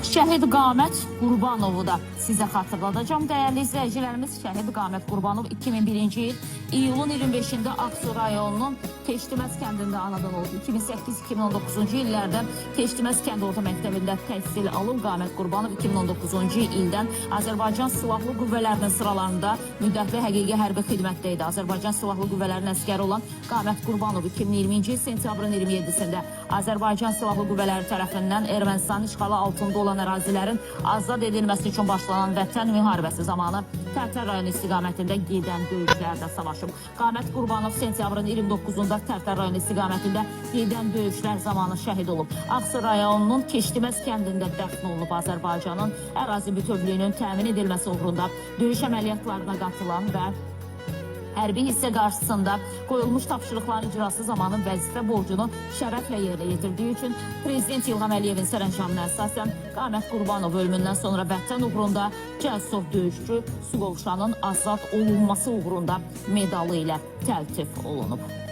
Şəhid Qamət Qurbanovu da sizə xatırladacağım. Dəyərli izləyicilərimiz, Şəhid Qamət Qurbanov 2001-ci il iyulun 25-də Ağsu rayonunun Teştiməz kəndində anadan olub. 2008-2019-cu illərdə Teştiməz kənd orta məktəbində təhsil alıb. Qamət Qurbanov 2019-cu ildən Azərbaycan Silahlı Qüvvələrinin sıralarında müddətli həqiqi hərbi xidmətdə idi. Azərbaycan Silahlı Qüvvələrinin əskəri olan Qamət Qurbanov 2020-ci il sentyabrın 27-sində Azərbaycan Silahlı Qüvvələri tərəfindən Ermənistan işğalı altında olan ərazilərin azad edilməsi üçün başlanan Vətən müharibəsi zamanı Tərtər rayonu istiqamətində gedən döyüşlərdə savaşıb. Qamət Qurbanov sentyabrın 29-da Tərtər rayonu istiqamətində gedən döyüşlər zamanı şəhid olub. Ağsu rayonunun Teştiməz kəndində dəfn olunub. Azərbaycanın ərazi bütövlüyünün təmin edilməsi uğrunda döyüş əməliyyatlarına qatılan və hərbi hissə qarşısında qoyulmuş tapşırıqların icrası zamanı vəzifə borcunu şərəflə yerinə yetirdiyi üçün Prezident İlham Əliyevin sərəncamına əsasən Qamət Qurbanov ölümündən sonra vətən uğrunda cəsur döyüşçü Suqovuşanın azad olunması uğrunda medalı ilə təltif olunub.